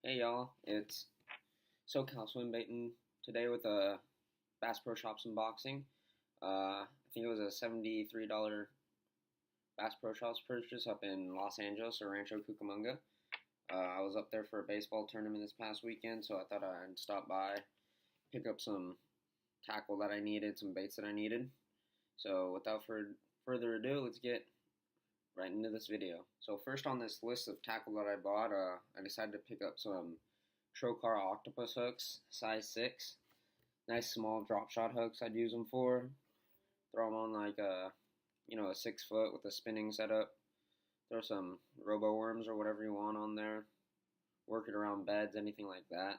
Hey y'all, it's SoCal Swimbaiting today with a Bass Pro Shops unboxing. I think it was a $73 Bass Pro Shops purchase up in Los Angeles or Rancho Cucamonga. I was up there for a baseball tournament this past weekend, so I thought I'd stop by, pick up some tackle that I needed, some baits that I needed. So without further ado, let's get right into this video. So first on this list of tackle that I bought, I decided to pick up some Trokar octopus hooks, size 6. Nice small drop shot hooks I'd use them for. Throw them on like a 6 foot with a spinning setup. Throw some robo worms or whatever you want on there. Work it around beds, anything like that.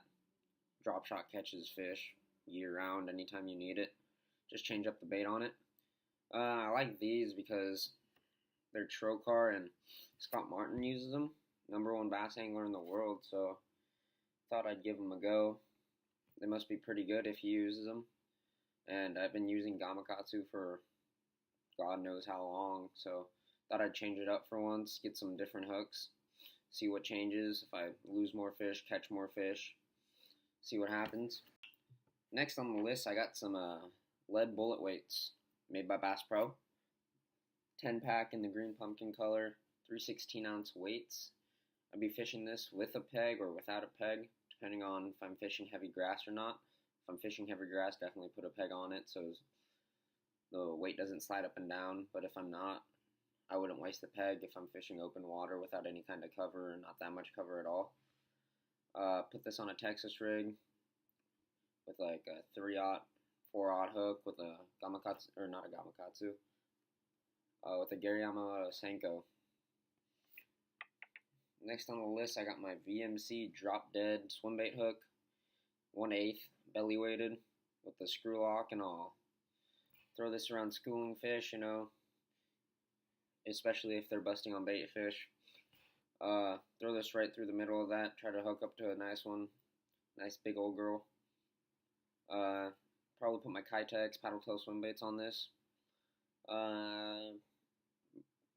Drop shot catches fish year round anytime you need it. Just change up the bait on it. I like these because they're Trokar and Scott Martin uses them. #1 bass angler in the world, so thought I'd give them a go. They must be pretty good if he uses them. And I've been using Gamakatsu for God knows how long, so thought I'd change it up for once, get some different hooks, see what changes, if I lose more fish, catch more fish, see what happens. Next on the list, I got some lead bullet weights made by Bass Pro. 10-pack in the green pumpkin color, 3/16 ounce weights. I'll be fishing this with a peg or without a peg, depending on if I'm fishing heavy grass or not. If I'm fishing heavy grass, definitely put a peg on it so the weight doesn't slide up and down. But if I'm not, I wouldn't waste the peg if I'm fishing open water without any kind of cover or not that much cover at all. Put this on a Texas rig with like a 3/0, 4/0 hook with a Gamakatsu, or not a Gamakatsu, with a Gary Yamamoto Senko. Next on the list, I got my VMC drop dead swim bait hook, 1/8 belly weighted with the screw lock and all. Throw this around schooling fish, especially if they're busting on bait fish. Throw this right through the middle of that. Try to hook up to a nice one, nice big old girl. Probably put my Kitex paddle tail swim baits on this.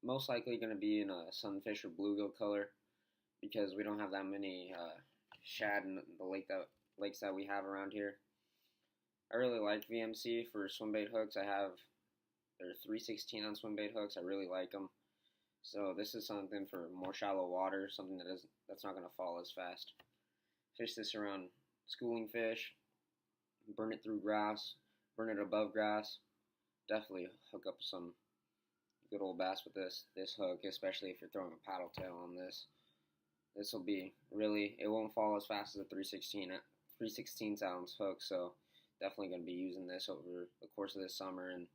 Most likely going to be in a sunfish or bluegill color because we don't have that many shad in the lakes that we have around here. I really like VMC for swim bait hooks. They're 3/16 ounce swim bait hooks. I really like them. So this is something for more shallow water, something that's not going to fall as fast. Fish this around schooling fish, burn it through grass, burn it above grass. Definitely hook up some good old bass with this hook, especially if you're throwing a paddle tail on this. This will be it won't fall as fast as a 3/16 ounce hook, so definitely going to be using this over the course of this summer and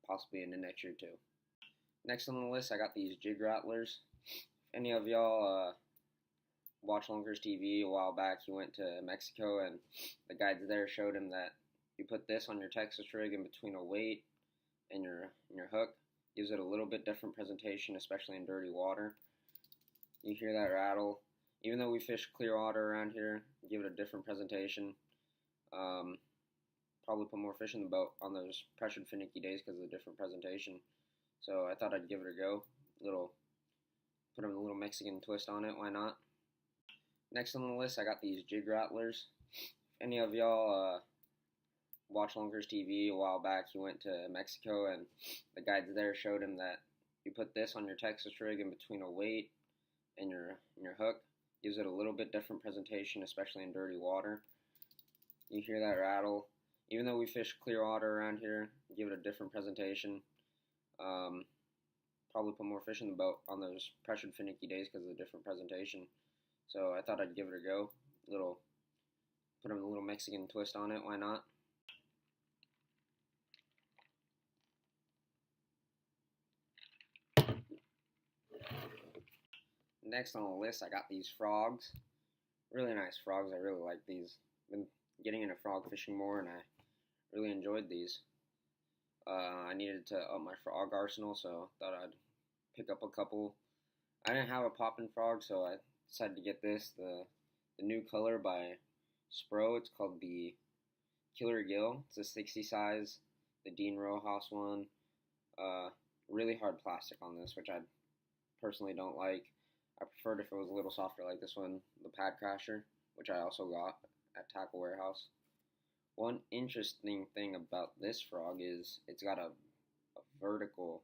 possibly into next year too. Next on the list, I got these jig rattlers. If any of y'all watch Lunkers TV a while back, he went to Mexico and the guides there showed him that you put this on your Texas rig in between a weight and your hook. Gives it a little bit different presentation, especially in dirty water. You hear that rattle. Even though we fish clear water around here, give it a different presentation. Probably put more fish in the boat on those pressured finicky days because of the different presentation. So I thought I'd give it a go. Put a little Mexican twist on it, why not? Next on the list, I got these jig rattlers. If any of y'all watch Lunkers TV a while back, he went to Mexico and the guides there showed him that you put this on your Texas rig in between a weight and your hook. Gives it a little bit different presentation, especially in dirty water. You hear that rattle. Even though we fish clear water around here, give it a different presentation. Probably put more fish in the boat on those pressured finicky days because of the different presentation. So I thought I'd give it a go. Put a little Mexican twist on it, why not? Next on the list, I got these frogs. Really nice frogs. I really like these. Been getting into frog fishing more, and I really enjoyed these. I needed to up my frog arsenal, so thought I'd pick up a couple. I didn't have a Popin frog, so I decided to get this, the new color by Spro. It's called the Killer Gill. It's a 60 size, the Dean Rojas one. Really hard plastic on this, which I personally don't like. I preferred if it was a little softer like this one, the Pad Crasher, which I also got at Tackle Warehouse. One interesting thing about this frog is it's got a vertical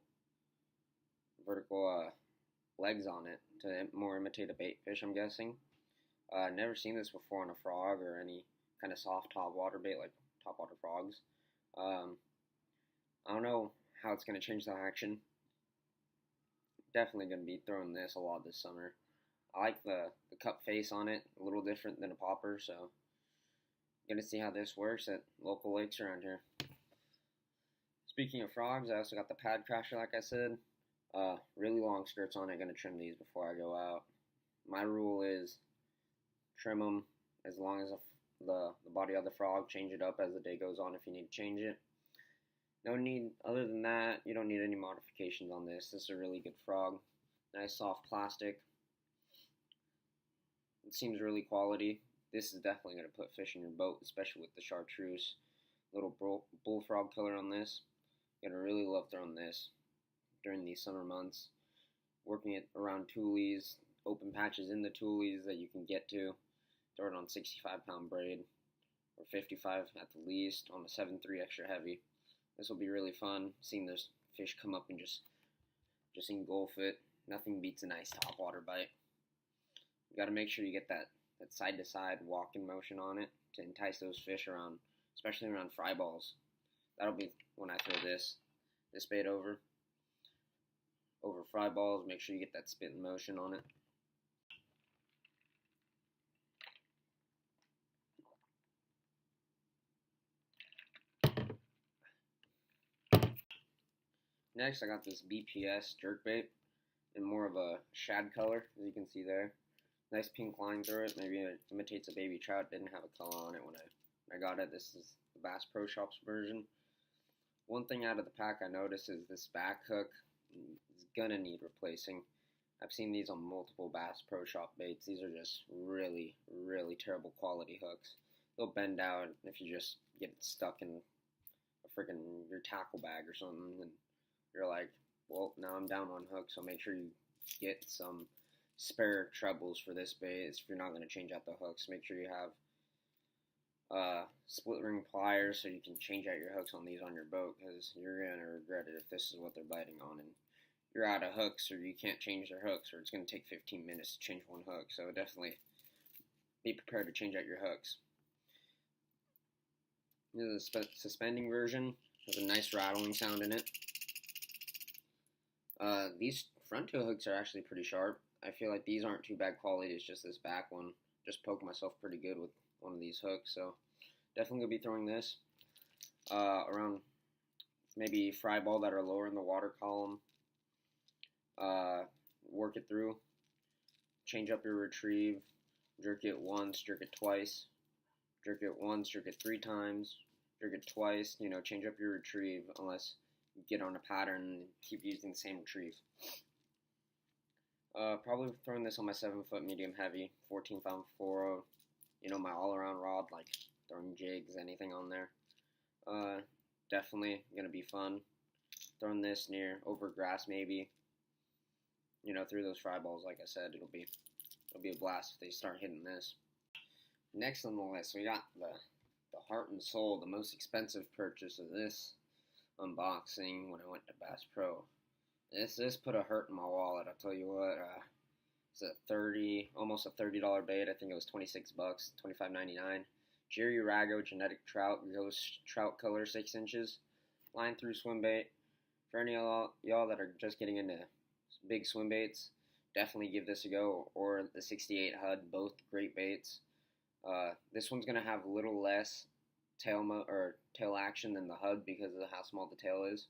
legs on it to more imitate a bait fish, I'm guessing. Never seen this before on a frog or any kind of soft topwater bait like topwater frogs. I don't know how it's going to change the action. Definitely going to be throwing this a lot this summer. I like the cup face on it, a little different than a popper, so going to see how this works at local lakes around here. Speaking of frogs, I also got the Pad Crasher, like I said. Really long skirts on it. Going to trim these before I go out. My rule is trim them as long as the body of the frog. Change it up as the day goes on if you need to change it. No need, other than that, you don't need any modifications on this. This is a really good frog. Nice soft plastic. It seems really quality. This is definitely going to put fish in your boat, especially with the chartreuse. Little bullfrog killer on this. You're going to really love throwing this during these summer months. Working it around toolies, open patches in the toolies that you can get to. Throw it on 65-pound braid, or 55 at the least, on a 7.3 extra heavy. This will be really fun, seeing those fish come up and just engulf it. Nothing beats a nice topwater bite. You got to make sure you get that side-to-side walking motion on it to entice those fish around, especially around fry balls. That'll be when I throw this bait over fry balls. Make sure you get that spitting motion on it. Next, I got this XPS Jerk Bait in more of a shad color, as you can see there. Nice pink line through it. Maybe it imitates a baby trout. Didn't have a color on it when I got it. This is the Bass Pro Shops version. One thing out of the pack I noticed is this back hook is gonna need replacing. I've seen these on multiple Bass Pro Shop baits. These are just really, really terrible quality hooks. They'll bend out if you just get stuck in a freaking your tackle bag or something, and you're like, well, now I'm down one hook. So make sure you get some spare trebles for this bait if you're not going to change out the hooks. Make sure you have split ring pliers so you can change out your hooks on these on your boat, because you're going to regret it if this is what they're biting on and you're out of hooks, or you can't change their hooks, or it's going to take 15 minutes to change one hook. So definitely be prepared to change out your hooks. This is a suspending version with a nice rattling sound in it. These front two hooks are actually pretty sharp. I feel like these aren't too bad quality. It's just this back one. Just poked myself pretty good with one of these hooks. So definitely going to be throwing this around maybe fry ball that are lower in the water column. Work it through. Change up your retrieve. Jerk it once, jerk it twice. Jerk it once, jerk it 3 times. Jerk it twice. You know, change up your retrieve unless get on a pattern and keep using the same retrieve. Probably throwing this on my 7-foot medium heavy, 14-pound fluoro. You know, my all-around rod, like throwing jigs, anything on there. Definitely gonna be fun. Throwing this near over grass maybe. You know, through those fry balls, like I said, it'll be a blast if they start hitting this. Next on the list, we got the heart and soul, the most expensive purchase of this unboxing when I went to Bass Pro. This put a hurt in my wallet. I'll tell you what. It's almost a $30 bait. I think it was $26, $25.99. Jerry Rago genetic trout, ghost trout color, 6 inches, line through swim bait. For any of y'all that are just getting into big swim baits, definitely give this a go. Or the 68 HUD, both great baits. This one's gonna have a little less tail action than the HUD because of how small the tail is.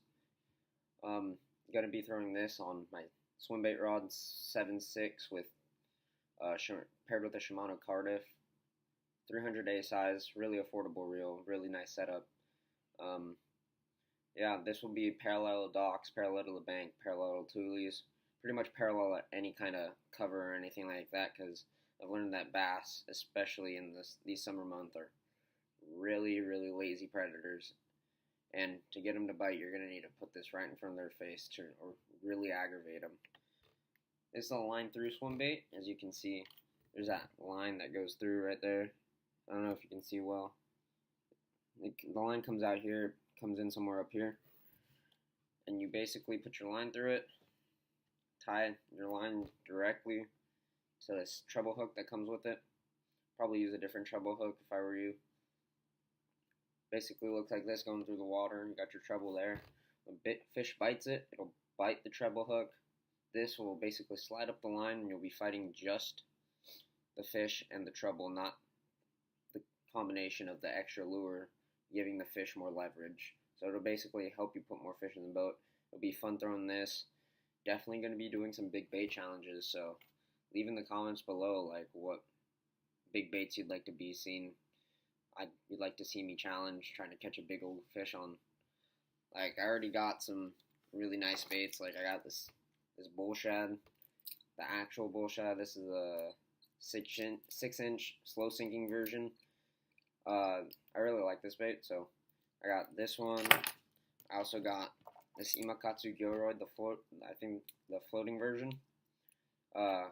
Gonna be throwing this on my swim bait rod 7.6 with paired with a Shimano Cardiff, 300A size, really affordable reel, really nice setup. Yeah, this will be parallel to docks, parallel to the bank, parallel to toolies, pretty much parallel to any kind of cover or anything like that, because I've learned that bass, especially in these summer months, are really, really lazy predators. And to get them to bite, you're going to need to put this right in front of their face or really aggravate them. This is a line through swim bait. As you can see, there's that line that goes through right there. I don't know if you can see well. The line comes out here, comes in somewhere up here, and you basically put your line through it, tie your line directly to this treble hook that comes with it. Probably use a different treble hook if I were you. Basically looks like this going through the water, and you got your treble there. When fish bites it, it'll bite the treble hook. This will basically slide up the line, and you'll be fighting just the fish and the treble, not the combination of the extra lure giving the fish more leverage. So it'll basically help you put more fish in the boat. It'll be fun throwing this. Definitely going to be doing some big bait challenges, so leave in the comments below like what big baits you'd like to be seen. You'd like to see me challenge trying to catch a big old fish on. Like, I already got some really nice baits. Like, I got this bull shad, the actual bull shad. This is a 6-inch slow sinking version. I really like this bait, so I got this one. I also got this Imakatsu Gilroy, I think the floating version. I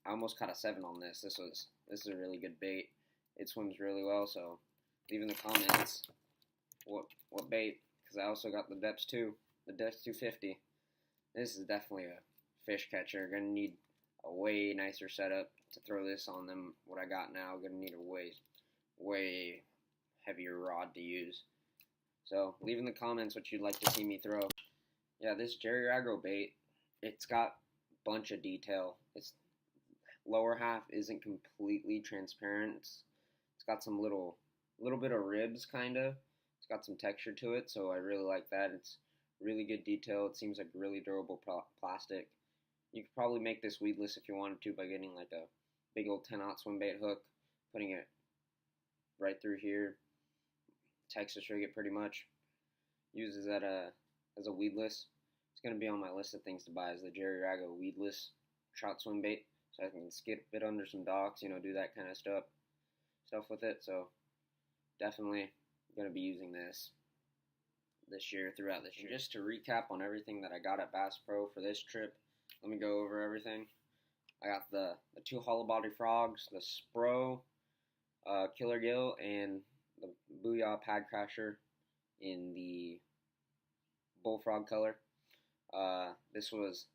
almost caught a 7 on this. This is a really good bait. It swims really well, so leave in the comments what bait, because I also got the Depths 2, the Depths 250. This is definitely a fish catcher. Gonna need a way nicer setup to throw this on than what I got now. Gonna need a way heavier rod to use. So leave in the comments what you'd like to see me throw. Yeah, this Jerry Rago bait, it's got a bunch of detail. Its lower half isn't completely transparent. It's got some little bit of ribs, kind of. It's got some texture to it, so I really like that. It's really good detail. It seems like really durable plastic. You could probably make this weedless if you wanted to by getting like a big old 10-aught swim bait hook, putting it right through here. Texas rig it pretty much. Uses that as a weedless. It's gonna be on my list of things to buy is the Jerry Rago weedless trout swim bait, so I can skip it under some docks, you know, do that kind of stuff with it. So definitely gonna be using this year, throughout this year. Just to recap on everything that I got at Bass Pro for this trip, let me go over everything. I got the 2 hollow body frogs, the Spro, Killer Gill, and the Booyah Pad Crasher in the Bullfrog color. This was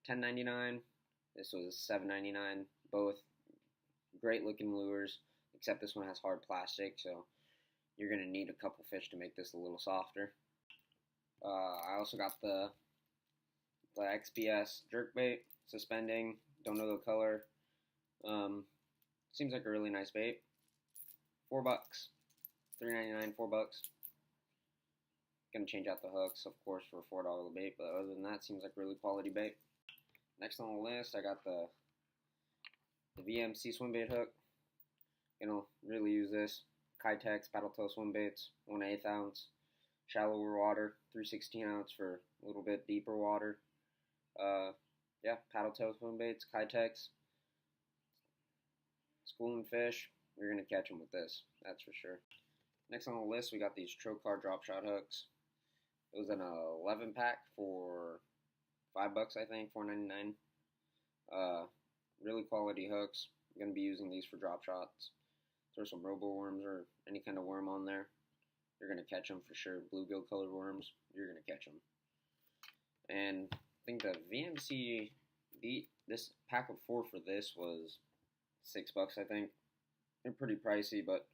$10.99. This was $7.99. Both great looking lures, except this one has hard plastic, so you're gonna need a couple fish to make this a little softer. I also got the XPS Jerk Bait, suspending. Don't know the color. Seems like a really nice bait. $4, $3.99, $4. Gonna change out the hooks, of course, for a $4 bait, but other than that, seems like really quality bait. Next on the list, I got the VMC swim bait hook. Gonna really use this. Kitex paddle tail swim baits, 1/8 ounce, shallower water, 3/16 ounce for a little bit deeper water. Yeah, paddle tail swim baits, Kitex. Schooling fish, you're gonna catch them with this, that's for sure. Next on the list, we got these Trokar Dropshot hooks. It was an 11 pack for $5, I think, $4.99. Really quality hooks. I'm gonna be using these for drop shots. Throw some robo worms or any kind of worm on there. You're gonna catch them for sure. Bluegill colored worms, you're gonna catch them. And I think the VMC beat this pack of 4 for this was $6, I think. They're pretty pricey, but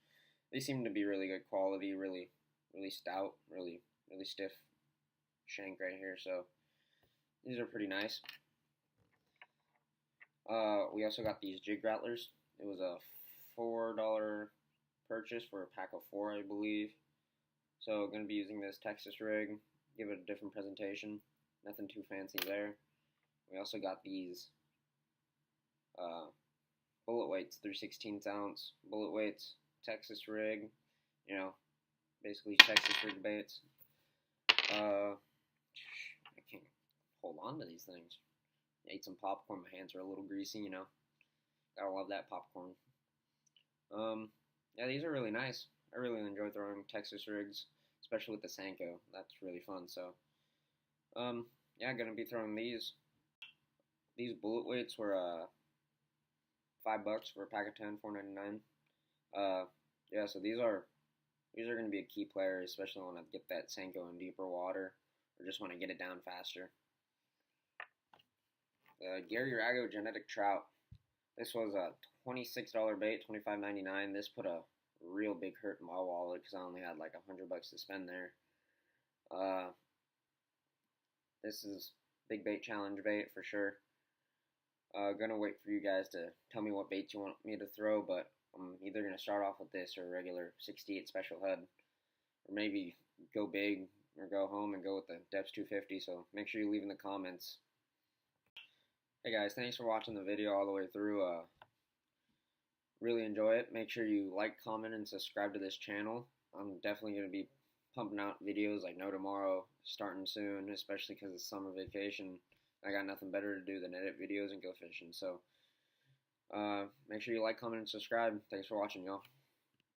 they seem to be really good quality, really stout, really stiff shank right here. So these are pretty nice. We also got these jig rattlers. It was a $4 purchase for a pack of 4, I believe. So going to be using this Texas rig, give it a different presentation. Nothing too fancy there. We also got these bullet weights, 3/16 ounce bullet weights, Texas rig, you know, basically Texas rig baits. I can't hold on to these things. I ate some popcorn, my hands are a little greasy, you know. Gotta love that popcorn. Yeah, these are really nice. I really enjoy throwing Texas rigs, especially with the Senko. That's really fun. So, yeah, gonna be throwing these these bullet weights were $5 for a pack of 10, $4.99. Yeah, so these are going to be a key player, especially when I get that Senko in deeper water or just want to get it down faster. Gary Rago Genetic Trout. This was a $26 bait, $25.99. This put a real big hurt in my wallet because I only had like $100 to spend there. This is big bait challenge bait for sure. Gonna wait for you guys to tell me what baits you want me to throw, but I'm either gonna start off with this or a regular 68 special head, or maybe go big or go home and go with the Depths 250. So make sure you leave in the comments. Hey guys, thanks for watching the video all the way through. Really enjoy it. Make sure you like, comment, and subscribe to this channel. I'm definitely going to be pumping out videos like no tomorrow, starting soon, especially because it's summer vacation. I got nothing better to do than edit videos and go fishing. So make sure you like, comment, and subscribe. Thanks for watching, y'all.